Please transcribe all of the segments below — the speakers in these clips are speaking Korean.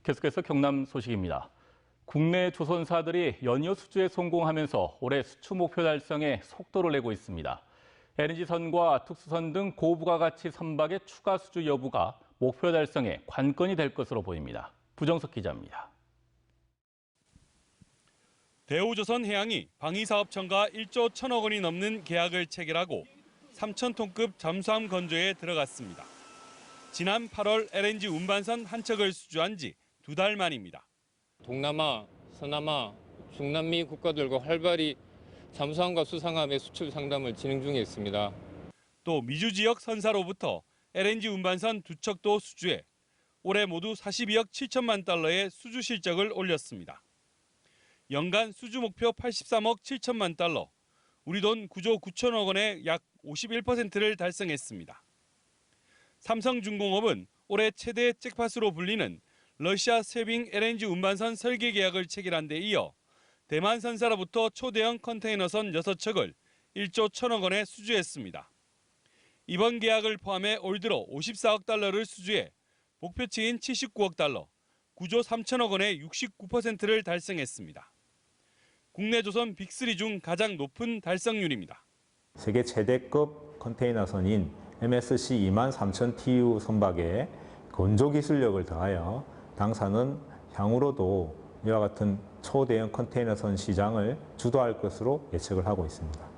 계속해서 경남 소식입니다. 국내 조선사들이 연이어 수주에 성공하면서 올해 수출 목표 달성에 속도를 내고 있습니다. LNG선과 특수선 등 고부가가치 선박의 추가 수주 여부가 목표 달성에 관건이 될 것으로 보입니다. 부정석 기자입니다. 대우조선해양이 방위사업청과 1조 1천억 원이 넘는 계약을 체결하고 3,000톤급 잠수함 건조에 들어갔습니다. 지난 8월 LNG 운반선 한 척을 수주한 지 2달 만입니다. 동남아, 서남아, 중남미 국가들과 활발히 잠수함과 수상함의 수출 상담을 진행 중에 있습니다. 또 미주 지역 선사로부터 LNG 운반선 2척도 수주해 올해 모두 42억 7천만 달러의 수주 실적을 올렸습니다. 연간 수주 목표 83억 7천만 달러, 우리 돈 9조 9천억 원의 약 51%를 달성했습니다. 삼성중공업은 올해 최대 잭팟으로 불리는 러시아 세빙 LNG 운반선 설계 계약을 체결한 데 이어 대만 선사로부터 초대형 컨테이너선 6척을 1조 1천억 원에 수주했습니다. 이번 계약을 포함해 올 들어 54억 달러를 수주해 목표치인 79억 달러, 9조 3천억 원의 69%를 달성했습니다. 국내 조선 빅3 중 가장 높은 달성률입니다. 세계 최대급 컨테이너선인 MSC 23,000 TEU 선박에 건조 기술력을 더하여 당사는 향후로도 이와 같은 초대형 컨테이너선 시장을 주도할 것으로 예측을 하고 있습니다.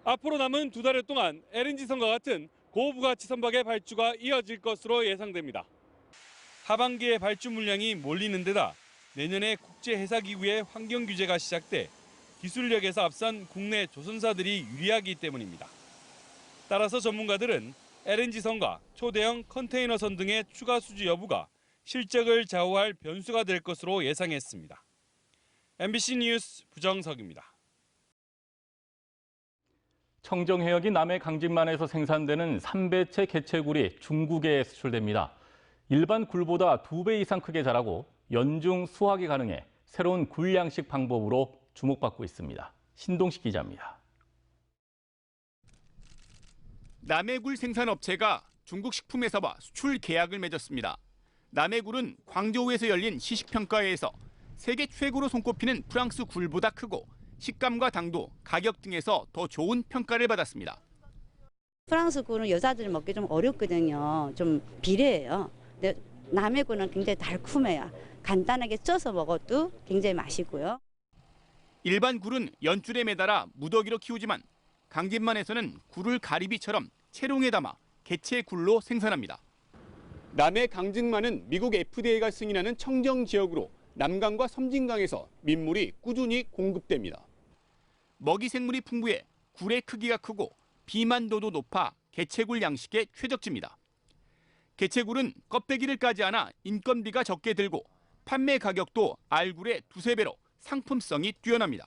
앞으로 남은 2달 동안 LNG선과 같은 고부가치 선박의 발주가 이어질 것으로 예상됩니다. 하반기에 발주 물량이 몰리는 데다 내년에 국제해사기구의 환경 규제가 시작돼 기술력에서 앞선 국내 조선사들이 유리하기 때문입니다. 따라서 전문가들은 LNG선과 초대형 컨테이너선 등의 추가 수주 여부가 실적을 좌우할 변수가 될 것으로 예상했습니다. MBC 뉴스 부정석입니다. 청정해역이 남해 강진만에서 생산되는 삼배채 개체굴이 중국에 수출됩니다. 일반 굴보다 2배 이상 크게 자라고 연중 수확이 가능해 새로운 굴 양식 방법으로 주목받고 있습니다. 신동식 기자입니다. 남해굴 생산업체가 중국 식품회사와 수출 계약을 맺었습니다. 남해굴은 광저우에서 열린 시식평가회에서 세계 최고로 손꼽히는 프랑스 굴보다 크고 식감과 당도, 가격 등에서 더 좋은 평가를 받았습니다. 프랑스 굴은 여자들이 먹기 좀 어렵거든요. 좀 비려해요. 근데 남해굴은 굉장히 달콤해요. 간단하게 쪄서 먹어도 굉장히 맛있고요. 일반 굴은 연줄에 매달아 무더기로 키우지만 강진만에서는 굴을 가리비처럼 채롱에 담아 개체 굴로 생산합니다. 남해 강진만은 미국 FDA가 승인하는 청정 지역으로 남강과 섬진강에서 민물이 꾸준히 공급됩니다. 먹이 생물이 풍부해 굴의 크기가 크고 비만도도 높아 개체굴 양식에 최적지입니다. 개체굴은 껍데기를 까지 않아 인건비가 적게 들고 판매 가격도 알굴의 2~3배로 상품성이 뛰어납니다.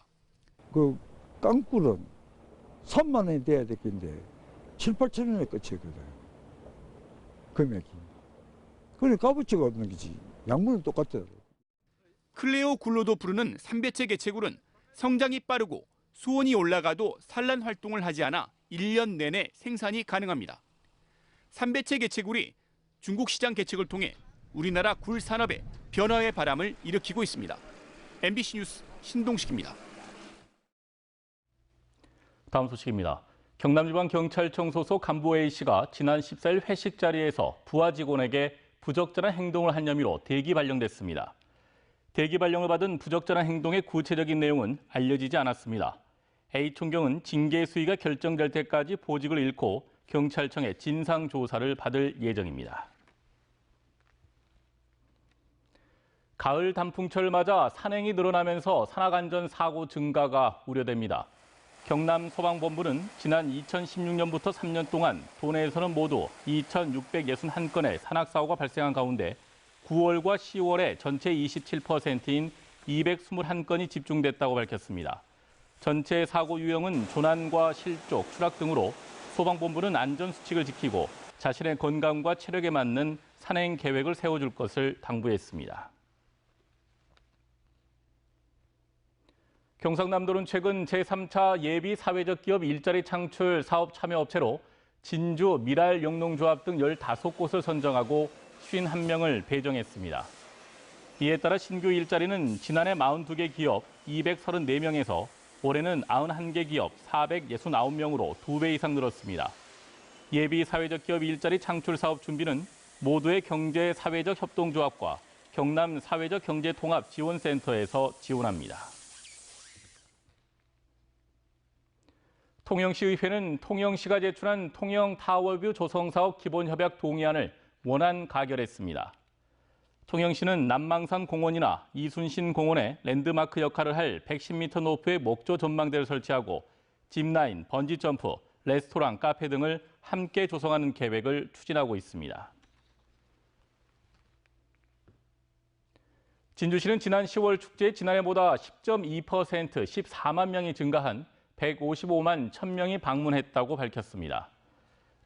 그 깡굴은 3만 원이 돼야 될 건데 7~8천 원에 끝이거든. 금액이. 그래 값어치가 없는 거지. 약물은 똑같아. 클레오 굴로도 부르는 삼배채 개체굴은 성장이 빠르고 수온이 올라가도 산란 활동을 하지 않아 1년 내내 생산이 가능합니다. 삼배채 개체굴이 중국 시장 개척을 통해 우리나라 굴 산업에 변화의 바람을 일으키고 있습니다. MBC 뉴스 신동식입니다. 다음 소식입니다. 경남지방경찰청 소속 간부 A씨가 지난 14일 회식 자리에서 부하 직원에게 부적절한 행동을 한 혐의로 대기 발령됐습니다. 대기 발령을 받은 부적절한 행동의 구체적인 내용은 알려지지 않았습니다. A 총경은 징계 수위가 결정될 때까지 보직을 잃고 경찰청의 진상조사를 받을 예정입니다. 가을 단풍철을 맞아 산행이 늘어나면서 산악안전 사고 증가가 우려됩니다. 경남 소방본부는 지난 2016년부터 3년 동안 도내에서는 모두 2,661건의 산악사고가 발생한 가운데 9월과 10월에 전체 27%인 221건이 집중됐다고 밝혔습니다. 전체 사고 유형은 조난과 실족, 추락 등으로 소방본부는 안전수칙을 지키고 자신의 건강과 체력에 맞는 산행 계획을 세워줄 것을 당부했습니다. 경상남도는 최근 제3차 예비 사회적 기업 일자리 창출 사업 참여 업체로 진주, 미랄 영농조합 등 15곳을 선정하고 51명을 배정했습니다. 이에 따라 신규 일자리는 지난해 42개 기업 234명에서 올해는 91개 기업 469명으로 2배 이상 늘었습니다. 예비 사회적 기업 일자리 창출 사업 준비는 모두의 경제 사회적 협동조합과 경남 사회적 경제통합 지원센터에서 지원합니다. 통영시의회는 통영시가 제출한 통영타워뷰 조성사업 기본협약 동의안을 원안 가결했습니다. 통영시는 남망산 공원이나 이순신 공원에 랜드마크 역할을 할 110m 높이의 목조 전망대를 설치하고 짚라인, 번지점프, 레스토랑, 카페 등을 함께 조성하는 계획을 추진하고 있습니다. 진주시는 지난 10월 축제에 지난해보다 10.2% 14만 명이 증가한 155만 1000명이 방문했다고 밝혔습니다.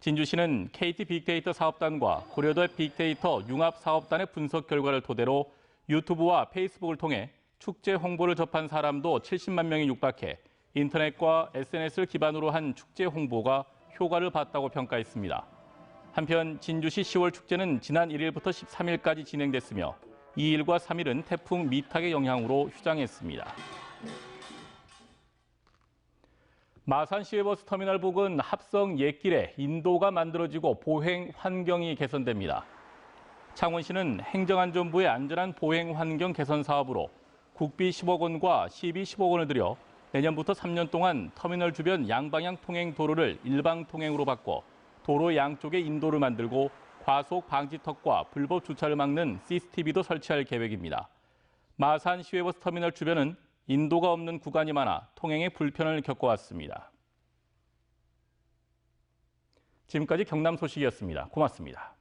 진주시는 KT 빅데이터 사업단과 고려대 빅데이터 융합 사업단의 분석 결과를 토대로 유튜브와 페이스북을 통해 축제 홍보를 접한 사람도 70만 명이 육박해 인터넷과 SNS를 기반으로 한 축제 홍보가 효과를 봤다고 평가했습니다. 한편 진주시 10월 축제는 지난 1일부터 13일까지 진행됐으며 2일과 3일은 태풍 미탁의 영향으로 휴장했습니다. 마산 시외버스 터미널 부근 합성 옛길에 인도가 만들어지고 보행 환경이 개선됩니다. 창원시는 행정안전부의 안전한 보행 환경 개선 사업으로 국비 10억 원과 시비 10억 원을 들여 내년부터 3년 동안 터미널 주변 양방향 통행 도로를 일방 통행으로 바꿔 도로 양쪽에 인도를 만들고 과속 방지턱과 불법 주차를 막는 CCTV도 설치할 계획입니다. 마산 시외버스 터미널 주변은 인도가 없는 구간이 많아 통행에 불편을 겪어왔습니다. 지금까지 경남 소식이었습니다. 고맙습니다.